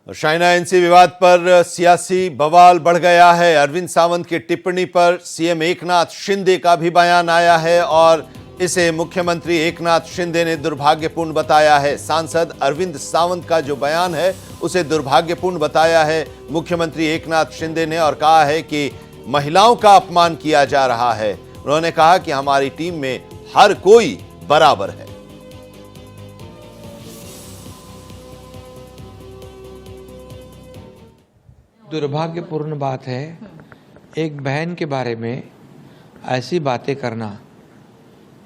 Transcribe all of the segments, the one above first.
Shaina NC विवाद पर सियासी बवाल बढ़ गया है। अरविंद सावंत की टिप्पणी पर सीएम एकनाथ शिंदे का भी बयान आया है और इसे मुख्यमंत्री एकनाथ शिंदे ने दुर्भाग्यपूर्ण बताया है। सांसद अरविंद सावंत का जो बयान है उसे दुर्भाग्यपूर्ण बताया है मुख्यमंत्री एकनाथ शिंदे ने और कहा है कि महिलाओं का अपमान किया जा रहा है। उन्होंने कहा कि हमारी टीम में हर कोई बराबर है। दुर्भाग्यपूर्ण बात है एक बहन के बारे में ऐसी बातें करना,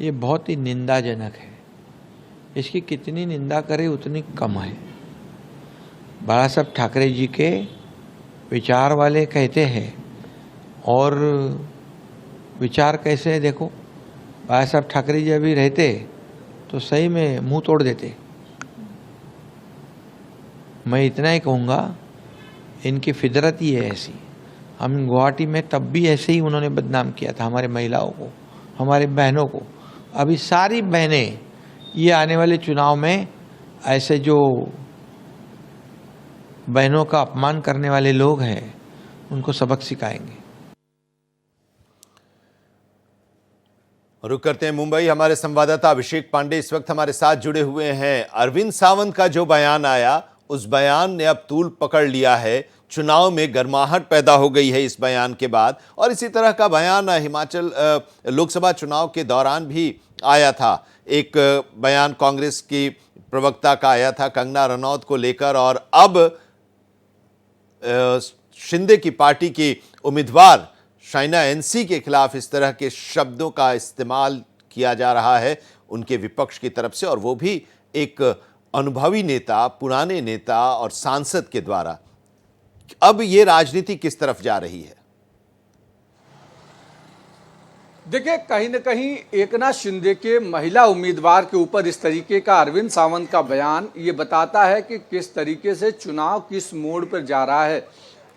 ये बहुत ही निंदाजनक है। इसकी कितनी निंदा करें उतनी कम है। बाला साहब ठाकरे जी के विचार वाले कहते हैं, और विचार कैसे है देखो। बाला साहब ठाकरे जी अभी रहते तो सही में मुंह तोड़ देते। मैं इतना ही कहूँगा, इनकी फितरत ही है ऐसी। हम गुवाहाटी में तब भी ऐसे ही उन्होंने बदनाम किया था हमारे महिलाओं को, हमारे बहनों को। अभी सारी बहनें ये आने वाले चुनाव में ऐसे जो बहनों का अपमान करने वाले लोग हैं उनको सबक सिखाएंगे। रुक करते हैं मुंबई। हमारे संवाददाता अभिषेक पांडे इस वक्त हमारे साथ जुड़े हुए हैं। अरविंद सावंत का जो बयान आया, उस बयान ने अब तूल पकड़ लिया है। चुनाव में गर्माहट पैदा हो गई है इस बयान के बाद, और इसी तरह का बयान हिमाचल लोकसभा चुनाव के दौरान भी आया था। एक बयान कांग्रेस की प्रवक्ता का आया था कंगना रनौत को लेकर, और अब शिंदे की पार्टी की उम्मीदवार शाइना एनसी के खिलाफ इस तरह के शब्दों का इस्तेमाल किया जा रहा है उनके विपक्ष की तरफ से, और वो भी एक अनुभवी नेता, पुराने नेता और सांसद के द्वारा। अब ये राजनीति किस तरफ जा रही है? देखिए, कहीं न कहीं एकनाथ शिंदे के महिला उम्मीदवार के ऊपर इस तरीके का अरविंद सावंत का बयान ये बताता है कि किस तरीके से चुनाव किस मोड़ पर जा रहा है।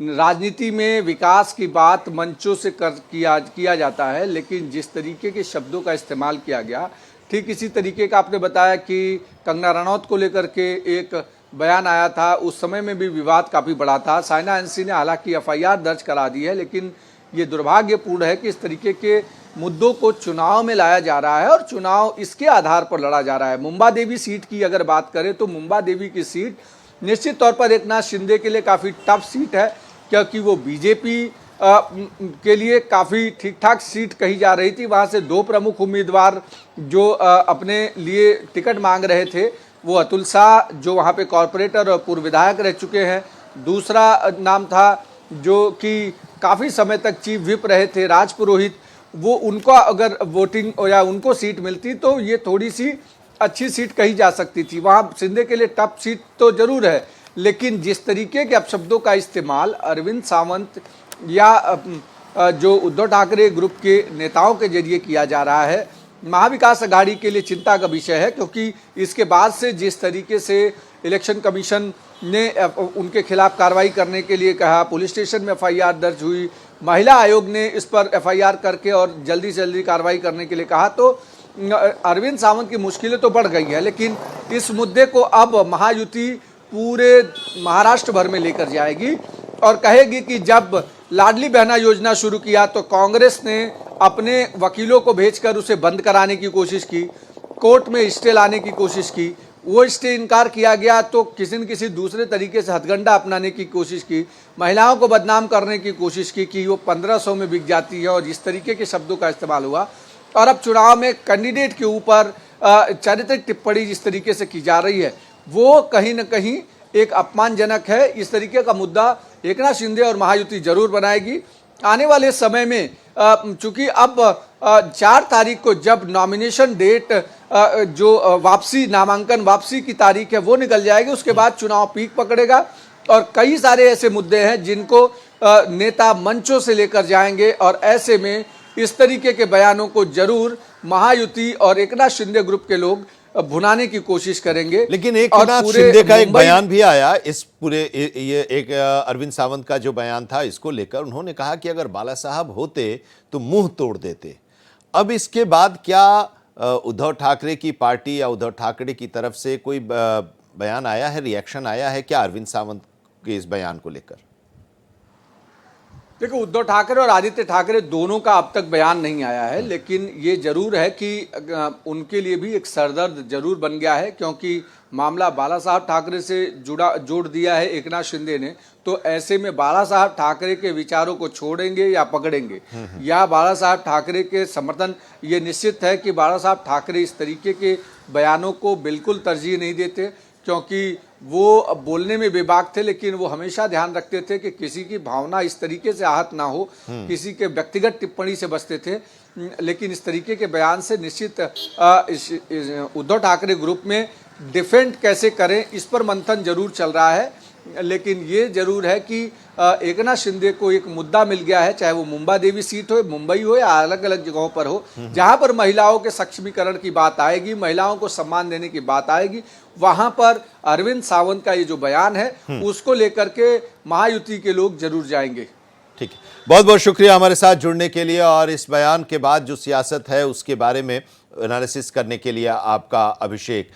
राजनीति में विकास की बात मंचों से किया जाता है, लेकिन जिस तरीके के शब्दों का इस्तेमाल किया गया, ठीक इसी तरीके का आपने बताया कि कंगना रनौत को लेकर के एक बयान आया था। उस समय में भी विवाद काफ़ी बड़ा था। शाइना एनसी ने हालांकि एफआईआर दर्ज करा दी है, लेकिन ये दुर्भाग्यपूर्ण है कि इस तरीके के मुद्दों को चुनाव में लाया जा रहा है और चुनाव इसके आधार पर लड़ा जा रहा है। मुंबा देवी सीट की अगर बात करें तो मुंबा देवी की सीट निश्चित तौर पर एकनाथ शिंदे के लिए काफ़ी टफ सीट है, क्योंकि वो बीजेपी के लिए काफ़ी ठीक ठाक सीट कही जा रही थी। वहाँ से दो प्रमुख उम्मीदवार जो अपने लिए टिकट मांग रहे थे, वो अतुल शाह जो वहाँ पे कॉरपोरेटर और पूर्व विधायक रह चुके हैं। दूसरा नाम था जो कि काफ़ी समय तक चीफ व्हिप रहे थे, राज पुरोहित। वो उनको अगर वोटिंग या उनको सीट मिलती तो ये थोड़ी सी अच्छी सीट कही जा सकती थी। वहाँ शिंदे के लिए टफ सीट तो ज़रूर है, लेकिन जिस तरीके के अपशब्दों का इस्तेमाल अरविंद सावंत या जो उद्धव ठाकरे ग्रुप के नेताओं के जरिए किया जा रहा है, महाविकास अघाड़ी के लिए चिंता का विषय है। क्योंकि इसके बाद से जिस तरीके से इलेक्शन कमीशन ने उनके खिलाफ कार्रवाई करने के लिए कहा, पुलिस स्टेशन में एफआईआर दर्ज हुई, महिला आयोग ने इस पर एफआईआर करके और जल्दी से जल्दी कार्रवाई करने के लिए कहा, तो अरविंद सावंत की मुश्किलें तो बढ़ गई है। लेकिन इस मुद्दे को अब महायुति पूरे महाराष्ट्र भर में लेकर जाएगी और कहेगी कि जब लाडली बहना योजना शुरू किया तो कांग्रेस ने अपने वकीलों को भेजकर उसे बंद कराने की कोशिश की, कोर्ट में स्टे लाने की कोशिश की, वो स्टे इनकार किया गया तो किसी न किसी दूसरे तरीके से हथगंडा अपनाने की कोशिश की, महिलाओं को बदनाम करने की कोशिश की कि वो 1500 में बिक जाती है, और इस तरीके के शब्दों का इस्तेमाल हुआ। और अब चुनाव में कैंडिडेट के ऊपर चारित्रिक टिप्पणी जिस तरीके से की जा रही है, वो कहीं न कहीं एक अपमानजनक है। इस तरीके का मुद्दा एकनाथ शिंदे और महायुति जरूर बनाएगी आने वाले समय में। चूंकि अब 4 तारीख को जब नॉमिनेशन डेट जो नामांकन वापसी की तारीख है वो निकल जाएगी, उसके बाद चुनाव पीक पकड़ेगा और कई सारे ऐसे मुद्दे हैं जिनको नेता मंचों से लेकर जाएंगे, और ऐसे में इस तरीके के बयानों को जरूर महायुति और एकनाथ शिंदे ग्रुप के लोग भुनाने की कोशिश करेंगे। लेकिन एकनाथ शिंदे का एक बयान भी आया इस पूरे ये एक अरविंद सावंत का जो बयान था इसको लेकर, उन्होंने कहा कि अगर बाला साहब होते तो मुंह तोड़ देते। अब इसके बाद क्या उद्धव ठाकरे की पार्टी या उद्धव ठाकरे की तरफ से कोई बयान आया है, रिएक्शन आया है क्या अरविंद सावंत आपके इस बयान को लेकर? देखो, उद्धव ठाकरे और आदित्य ठाकरे दोनों का अब तक बयान नहीं आया है, लेकिन ये जरूर है कि उनके लिए भी एक सरदर्द जरूर बन गया है, क्योंकि मामला बाला साहब ठाकरे से जोड़ दिया है एकनाथ शिंदे ने। तो ऐसे में बाला साहब ठाकरे के विचारों को छोड़ेंगे या पकड़ेंगे, या बाला साहब ठाकरे के समर्थन, ये निश्चित है कि बाला साहब ठाकरे इस तरीके के बयानों को बिल्कुल तरजीह नहीं देते, क्योंकि वो बोलने में बेबाक थे, लेकिन वो हमेशा ध्यान रखते थे कि किसी की भावना इस तरीके से आहत ना हो, किसी के व्यक्तिगत टिप्पणी से बचते थे। लेकिन इस तरीके के बयान से निश्चित उद्धव ठाकरे ग्रुप में डिफेंड कैसे करें, इस पर मंथन जरूर चल रहा है। लेकिन ये जरूर है कि एकनाथ शिंदे को एक मुद्दा मिल गया है, चाहे वो मुंबा देवी सीट हो, मुंबई हो, या अलग अलग जगहों पर हो, जहां पर महिलाओं के सक्षमीकरण की बात आएगी, महिलाओं को सम्मान देने की बात आएगी, वहां पर अरविंद सावंत का ये जो बयान है उसको लेकर के महायुति के लोग जरूर जाएंगे। ठीक है, बहुत बहुत शुक्रिया हमारे साथ जुड़ने के लिए, और इस बयान के बाद जो सियासत है उसके बारे में एनालिसिस करने के लिए आपका, अभिषेक।